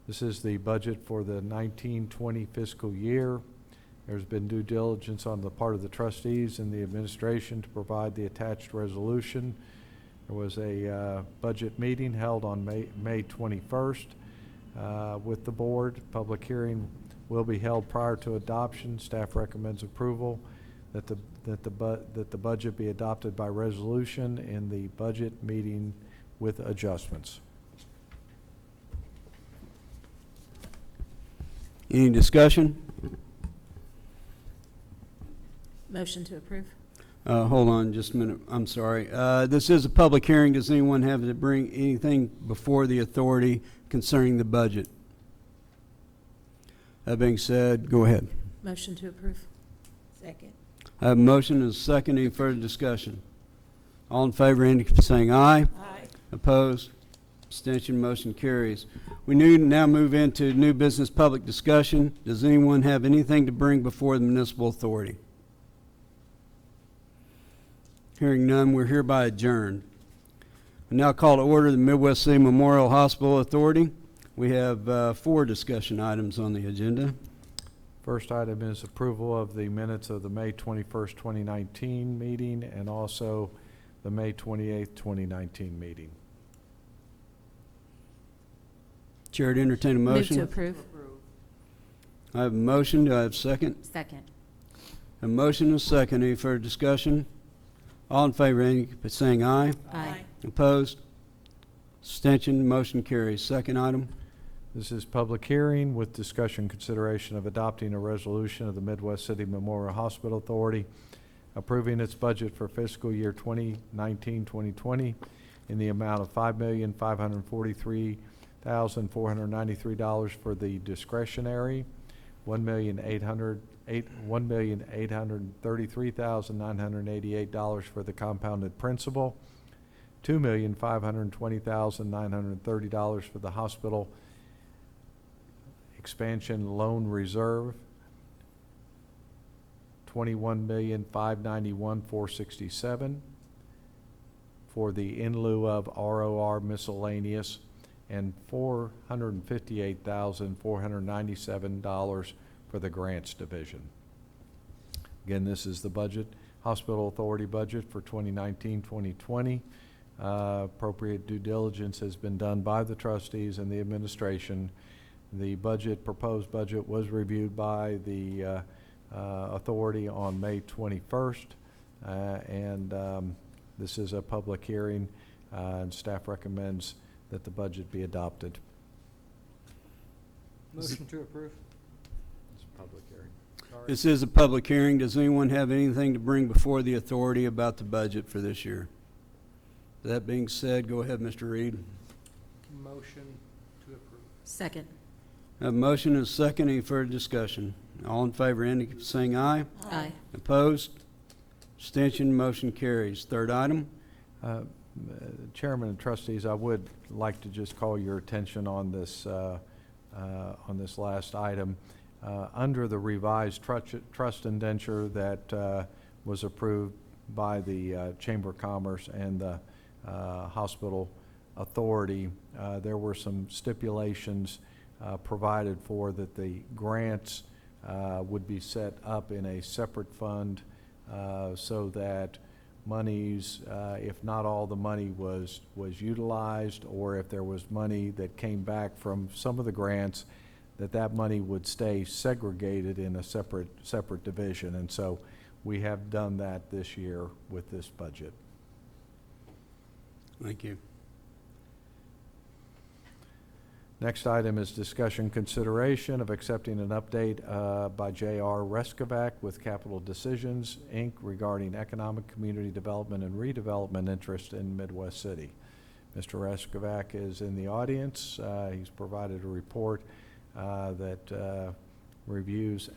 This is the budget for the 19-20 fiscal year. There's been due diligence on the part of the trustees and the administration to provide the attached resolution. There was a budget meeting held on May 21st with the board. Public hearing will be held prior to adoption. Staff recommends approval that the budget be adopted by resolution in the budget meeting with adjustments. Any discussion? Motion to approve. Hold on just a minute. I'm sorry. This is a public hearing. Does anyone have to bring anything before the authority concerning the budget? That being said, go ahead. Motion to approve. Second. I have a motion and a second. Any further discussion? All in favor indicate by saying aye. Aye. Opposed? Abstention, motion carries. We now move into new business public discussion. Does anyone have anything to bring before the municipal authority? Hearing none, we're hereby adjourned. We now call to order the Midwest City Memorial Hospital Authority. We have 4 discussion items on the agenda. First item is approval of the minutes of the May 21st, 2019 meeting and also the May 28th, 2019 meeting. Chair to entertain a motion. Move to approve. I have a motion. Do I have a second? Second. A motion and a second. Any further discussion? All in favor indicate by saying aye. Aye. Opposed? Abstention, motion carries. Second item. This is public hearing with discussion consideration of adopting a resolution of the Midwest City Memorial Hospital Authority approving its budget for fiscal year 2019-2020 in the amount of $5,543,493 for the discretionary, $1,833,988 for the compounded principal, $2,520,930 for the hospital expansion loan reserve, $21,591,467 for the in lieu of ROR miscellaneous, and $458,497 for the grants division. Again, this is the budget, Hospital Authority budget for 2019-2020. Appropriate due diligence has been done by the trustees and the administration. The proposed budget was reviewed by the authority on May 21st, and this is a public hearing, and staff recommends that the budget be adopted. Motion to approve. It's a public hearing. This is a public hearing. Does anyone have anything to bring before the authority about the budget for this year? That being said, go ahead, Mr. Reed. Motion to approve. Second. I have a motion and a second. Any further discussion? All in favor indicate by saying aye. Aye. Opposed? Abstention, motion carries. Third item. Chairman and trustees, I would like to just call your attention on this last item. Under the revised trust indenture that was approved by the Chamber of Commerce and the Hospital Authority, there were some stipulations provided for that the grants would be set up in a separate fund so that monies, if not all the money was utilized, or if there was money that came back from some of the grants, that money would stay segregated in a separate division. And so we have done that this year with this budget. Thank you. Next item is discussion consideration of accepting an update by J.R. Reskovac with Capital Decisions, Inc. regarding economic, community development, and redevelopment interest in Midwest City. Mr. Reskovac is in the audience. He's provided a report that reviews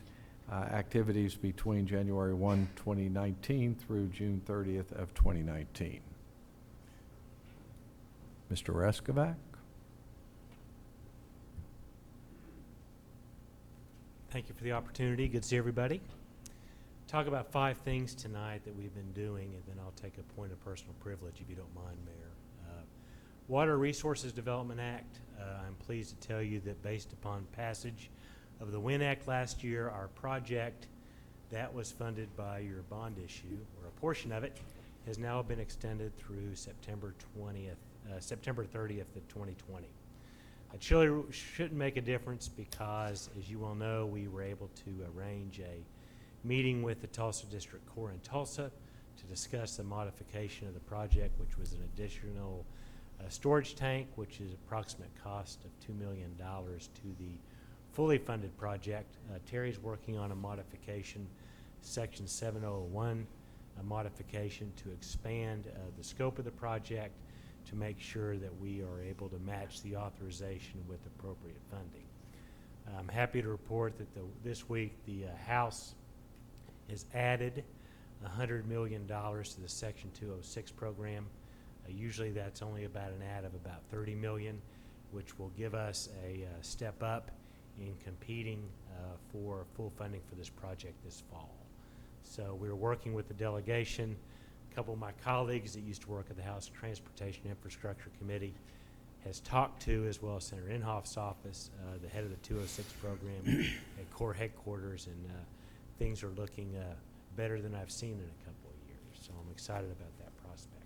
activities between January 1, 2019 through June 30th of 2019. Mr. Reskovac? Thank you for the opportunity. Good to see everybody. Talk about 5 things tonight that we've been doing, and then I'll take a point of personal privilege if you don't mind, Mayor. Water Resources Development Act. I'm pleased to tell you that based upon passage of the WIN Act last year, our project that was funded by your bond issue, or a portion of it, has now been extended through September 30th of 2020. It shouldn't make a difference because, as you well know, we were able to arrange a meeting with the Tulsa District Corps in Tulsa to discuss the modification of the project, which was an additional storage tank, which is approximate cost of $2 million to the fully funded project. Terry's working on a modification, Section 701, a modification to expand the scope of the project to make sure that we are able to match the authorization with appropriate funding. I'm happy to report that this week the House has added $100 million to the Section 206 program. Usually that's only about an add of about $30 million, which will give us a step up in competing for full funding for this project this fall. So we're working with the delegation. A couple of my colleagues that used to work at the House Transportation Infrastructure Committee has talked to, as well as Senator Inhofe's office, the head of the 206 program at Corps headquarters, and things are looking better than I've seen in a couple of years. So I'm excited about that prospect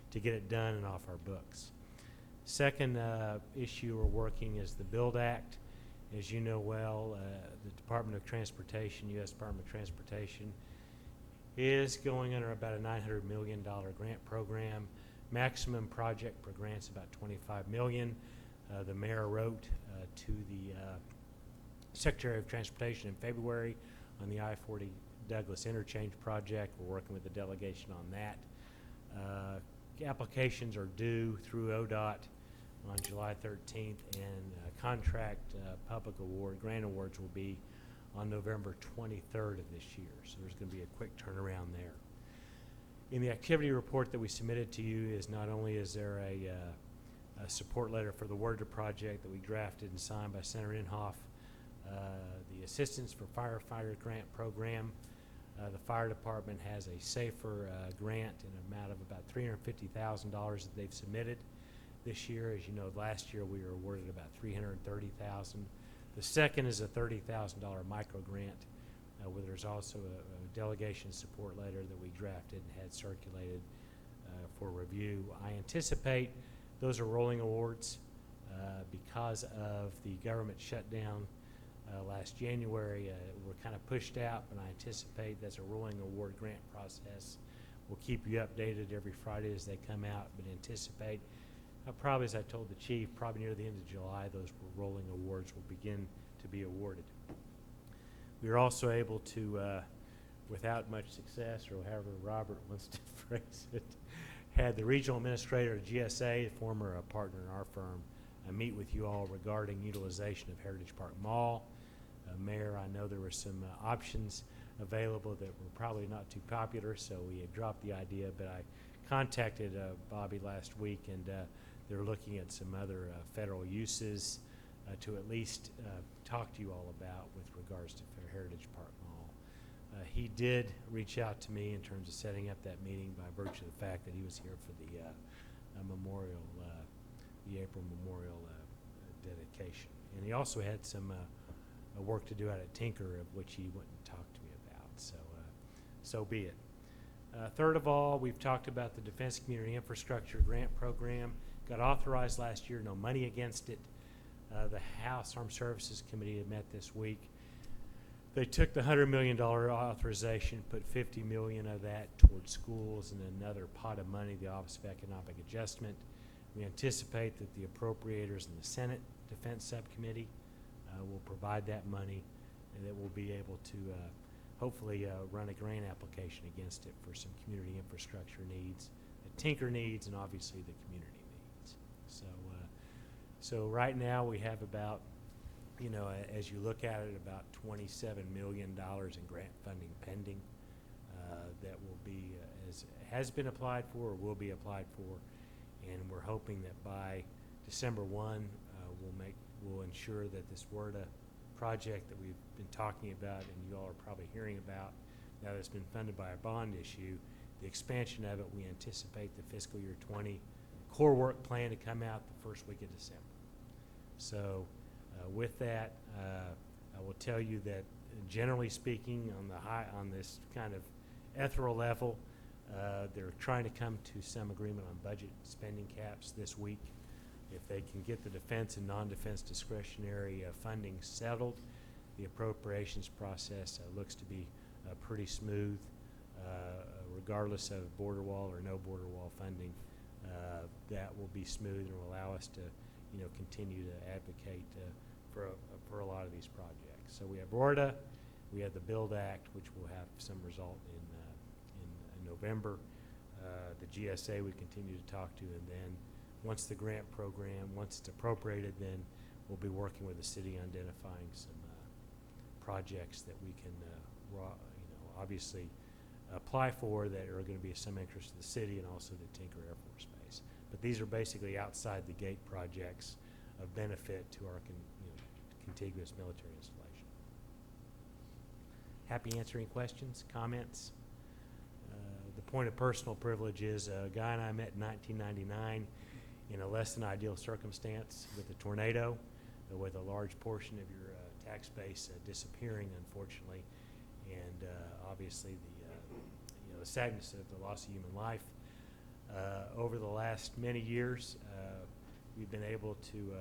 to get it done and off our books. Second issue we're working is the BUILD Act. As you know well, the Department of Transportation, U.S. Department of Transportation, is going under about a $900 million grant program. Maximum project per grant's about $25 million. The mayor wrote to the Secretary of Transportation in February on the I-40 Douglas Interchange project. We're working with the delegation on that. Applications are due through ODOT on July 13th, and contract public award, grant awards will be on November 23rd of this year. So there's going to be a quick turnaround there. In the activity report that we submitted to you is not only is there a support letter for the WRDA project that we drafted and signed by Senator Inhofe, the Assistance for Firefighters Grant Program. The fire department has a SAFER grant in an amount of about $350,000 that they've submitted this year. As you know, last year we were awarded about $330,000. The second is a $30,000 micro grant, where there's also a delegation support letter that we drafted and had circulated for review. I anticipate those are rolling awards because of the government shutdown last January. We're kind of pushed out, but I anticipate that's a rolling award grant process. We'll keep you updated every Friday as they come out, but anticipate, probably as I told the chief, probably near the end of July, those rolling awards will begin to be awarded. We were also able to, without much success, or however Robert wants to phrase it, had the regional administrator of GSA, a former partner in our firm, meet with you all regarding utilization of Heritage Park Mall. Mayor, I know there were some options available that were probably not too popular, so we had dropped the idea, but I contacted Bobby last week, and they're looking at some other federal uses to at least talk to you all about with regards to Heritage Park Mall. He did reach out to me in terms of setting up that meeting by virtue of the fact that he was here for the memorial, the April Memorial dedication. And he also had some work to do out at Tinker, of which he wouldn't talk to me about, so be it. Third of all, we've talked about the Defense Community Infrastructure Grant Program. Got authorized last year, no money against it. The House Armed Services Committee had met this week. they took the $100 million authorization, put 50 million of that towards schools, and another pot of money, the Office of Economic Adjustment. We anticipate that the appropriators in the Senate Defense Subcommittee will provide that money, and that we'll be able to hopefully run a grant application against it for some community infrastructure needs that Tinker needs, and obviously the community needs. So right now we have about, you know, as you look at it, about $27 million in grant funding pending that will be, has been applied for or will be applied for, and we're hoping that by December 1, we'll ensure that this WERDA project that we've been talking about and you all are probably hearing about, now that it's been funded by a bond issue, the expansion of it, we anticipate the fiscal year 20 core work plan to come out the first week of December. So with that, I will tell you that generally speaking, on this kind of ethereal level, they're trying to come to some agreement on budget spending caps this week. If they can get the defense and non-defense discretionary funding settled, the appropriations process looks to be pretty smooth, regardless of border wall or no border wall funding. That will be smooth and will allow us to, you know, continue to advocate for a lot of these projects. So we have WERDA, we have the BUILD Act, which will have some result in November. The GSA we continue to talk to, and then once the grant program, once it's appropriated, then we'll be working with the city identifying some projects that we can, obviously apply for that are going to be of some interest to the city and also the Tinker Air Force Base. But these are basically outside the gate projects of benefit to our contiguous military installation. Happy answering questions, comments. The point of personal privilege is a guy and I met in 1999 in a less than ideal circumstance with a tornado, with a large portion of your tax base disappearing, unfortunately, and obviously the sadness of the loss of human life. Over the last many years, we've been able to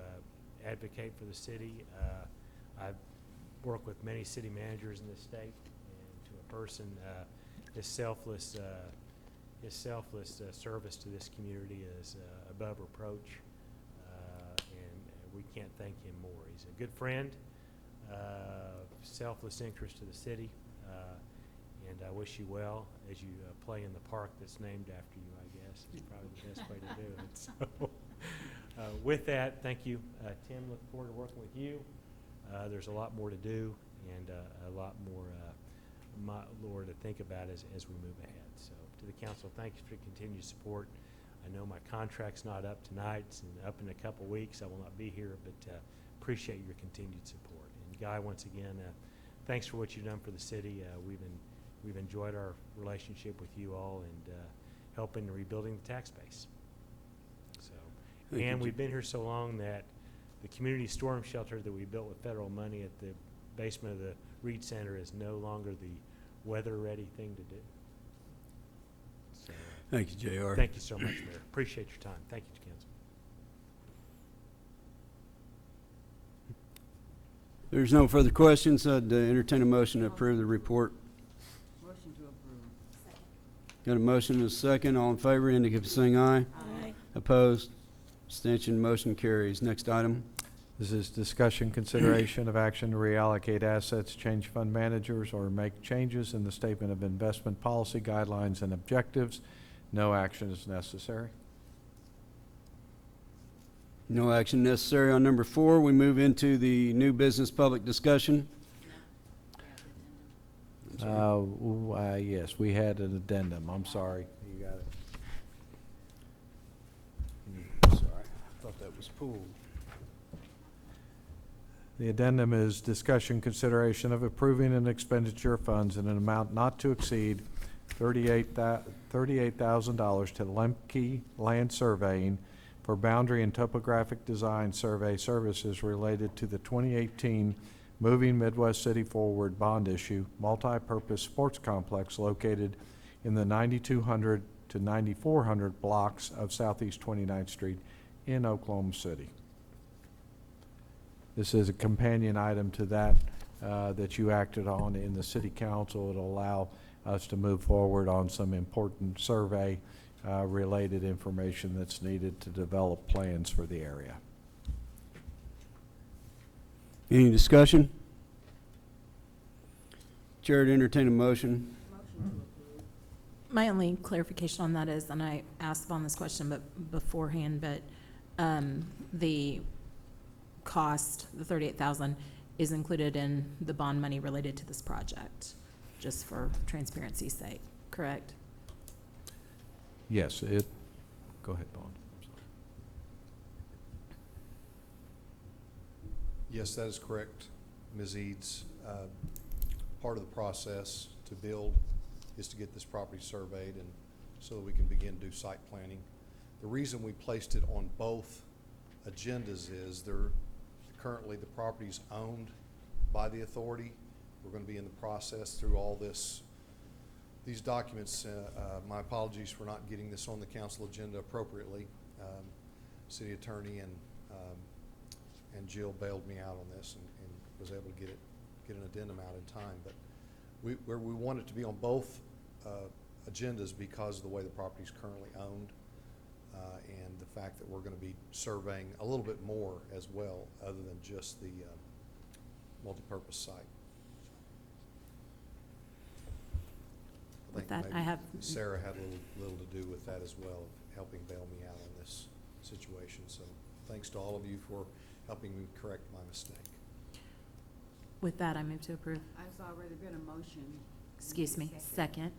advocate for the city. I've worked with many city managers in this state, and to a person, his selfless service to this community is above reproach, and we can't thank him more. He's a good friend, selfless interest to the city, and I wish you well as you play in the park that's named after you, I guess. It's probably the best way to do it. So, with that, thank you. Tim, look forward to working with you. There's a lot more to do and a lot more to think about as we move ahead. So to the council, thank you for your continued support. I know my contract's not up tonight, it's up in a couple weeks. I will not be here, but appreciate your continued support. And Guy, once again, thanks for what you've done for the city. We've enjoyed our relationship with you all and helping in rebuilding the tax base. So, and we've been here so long that the community storm shelter that we built with federal money at the basement of the Reed Center is no longer the weather-ready thing to do. So, Thank you, J.R. Thank you so much, Mayor. Appreciate your time. Thank you, council. There's no further questions. I'd entertain a motion to approve the report. Motion to approve. Got a motion and a second. All in favor, indicate by saying aye. Aye. Opposed? Abstention. Motion carries. Next item. This is discussion, consideration of action to reallocate assets, change fund managers, or make changes in the statement of investment policy guidelines and objectives. No action is necessary. No action necessary on number 4. We move into the new business public discussion. Yes, we had an addendum. I'm sorry. You got it. Sorry, I thought that was pulled. The addendum is discussion consideration of approving an expenditure of funds in an amount not to exceed $38,000 to Lemke Land Surveying for boundary and topographic design survey services related to the 2018 Moving Midwest City Forward bond issue, multi-purpose sports complex located in the 9200 to 9400 blocks of Southeast 29th Street in Oklahoma City. This is a companion item to that that you acted on in the city council. It'll allow us to move forward on some important survey related information that's needed to develop plans for the area. Any discussion? Chair to entertain a motion. My only clarification on that is, and I asked Vaughn this question beforehand, but the cost, the $38,000, is included in the bond money related to this project, just for transparency's sake, correct? Yes, go ahead, Vaughn. I'm sorry. Yes, that is correct, Ms. Eads. Part of the process to build is to get this property surveyed and so that we can begin to do site planning. The reason we placed it on both agendas is currently the property's owned by the authority. We're going to be in the process through all these documents. My apologies for not getting this on the council agenda appropriately. City attorney and Jill bailed me out on this and was able to get an addendum out in time. But we want it to be on both agendas because of the way the property is currently owned and the fact that we're going to be surveying a little bit more as well, other than just the multipurpose site. With that, maybe I have Sarah had a little to do with that as well, helping bail me out on this situation. So thanks to all of you for helping me correct my mistake. With that, I move to approve. I've already been a motion. Excuse me, second.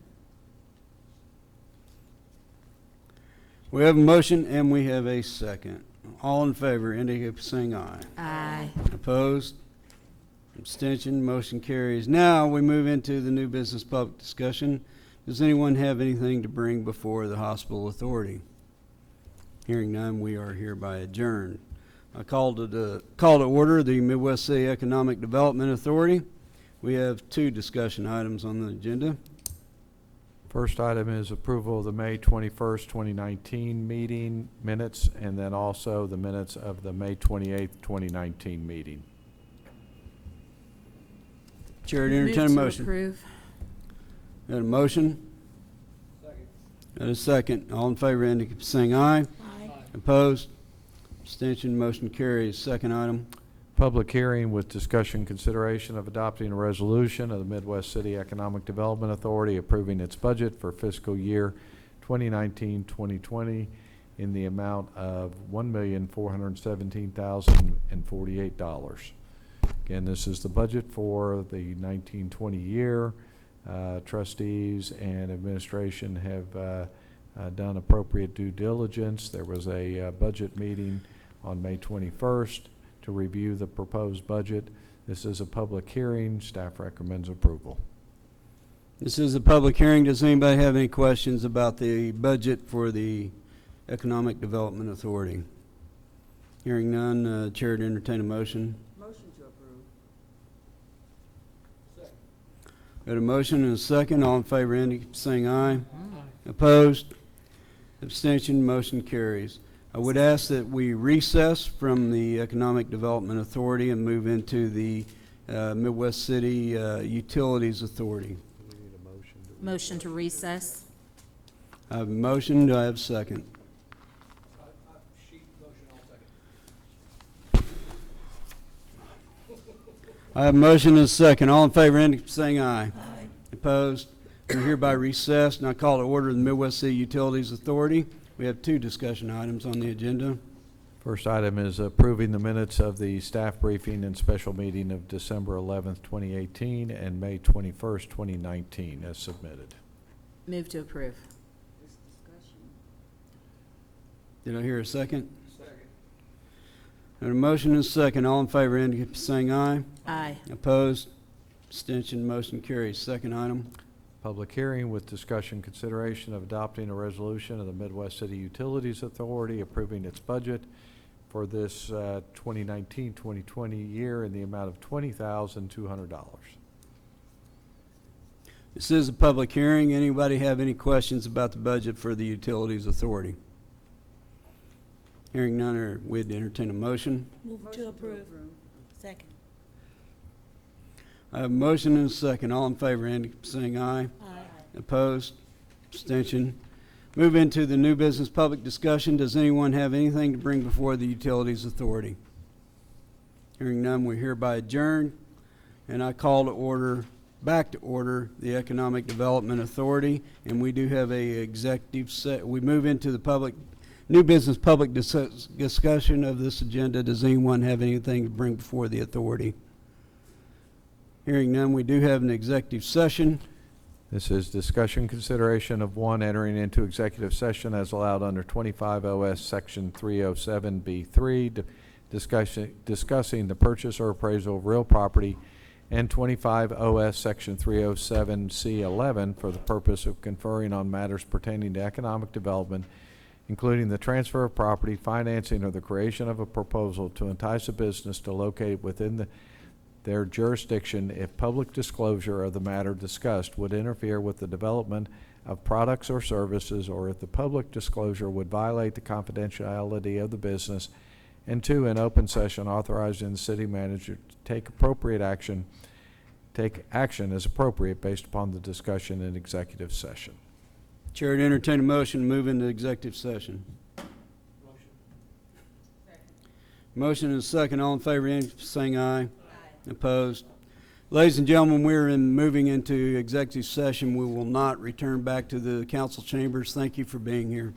We have a motion and we have a second. All in favor, indicate by saying aye. Aye. Opposed? Abstention, motion carries. Now we move into the new business public discussion. Does anyone have anything to bring before the hospital authority? Hearing none, we are hereby adjourned. I call to order the Midwest City Economic Development Authority. We have 2 discussion items on the agenda. First item is approval of the May 21st, 2019 meeting minutes, and then also the minutes of the May 28th, 2019 meeting. Chair to entertain a motion. Move to approve. Got a motion? Second. Got a second. All in favor, indicate by saying aye. Aye. Opposed? Abstention, motion carries. Second item. Public hearing with discussion consideration of adopting a resolution of the Midwest City Economic Development Authority approving its budget for fiscal year 2019-2020 in the amount of $1,417,048. Again, this is the budget for the 1920 year. Trustees and administration have done appropriate due diligence. There was a budget meeting on May 21st to review the proposed budget. This is a public hearing. Staff recommends approval. This is a public hearing. Does anybody have any questions about the budget for the Economic Development Authority? Hearing none, Chair to entertain a motion. Motion to approve. Second. Got a motion and a second. All in favor, indicate by saying aye. Opposed? Abstention, motion carries. I would ask that we recess from the Economic Development Authority and move into the Midwest City Utilities Authority. Motion to recess. I have a motion. Do I have a second? Sheet motion, I'll second. I have a motion and a second. All in favor, indicate by saying aye. Aye. Opposed? We're hereby recessed, and I call to order the Midwest City Utilities Authority. We have 2 discussion items on the agenda. First item is approving the minutes of the staff briefing and special meeting of December 11th, 2018 and May 21st, 2019 as submitted. Move to approve. This discussion. Did I hear a second? Second. Got a motion and a second. All in favor, indicate by saying aye. Aye. Opposed? Abstention, motion carries. Second item. Public hearing with discussion consideration of adopting a resolution of the Midwest City Utilities Authority approving its budget for this 2019-2020 year in the amount of $20,200. This is a public hearing. Anybody have any questions about the budget for the Utilities Authority? Hearing none, we'd entertain a motion. Move to approve. Second. I have a motion and a second. All in favor, Andy, saying aye. Aye. Opposed? Abstention. Move into the new business public discussion. Does anyone have anything to bring before the Utilities Authority? Hearing none, we hereby adjourn, and I call to order, back to order, the Economic Development Authority, and we do have a executive we move into the new business public discussion of this agenda. Does anyone have anything to bring before the authority? Hearing none, we do have an executive session. This is discussion consideration of one, entering into executive session as allowed under 25 OS Section 307B3, discussing the purchase or appraisal of real property, and 25 OS Section 307C11 for the purpose of conferring on matters pertaining to economic development, including the transfer of property, financing, or the creation of a proposal to entice a business to locate within their jurisdiction if public disclosure of the matter discussed would interfere with the development of products or services, or if the public disclosure would violate the confidentiality of the business, and two, in open session authorizing the city manager to take action as appropriate based upon the discussion in executive session. Chair to entertain a motion to move into executive session. Motion and a second. All in favor, saying aye. Opposed? Ladies and gentlemen, we're moving into executive session. We will not return back to the council chambers. Thank you for being here.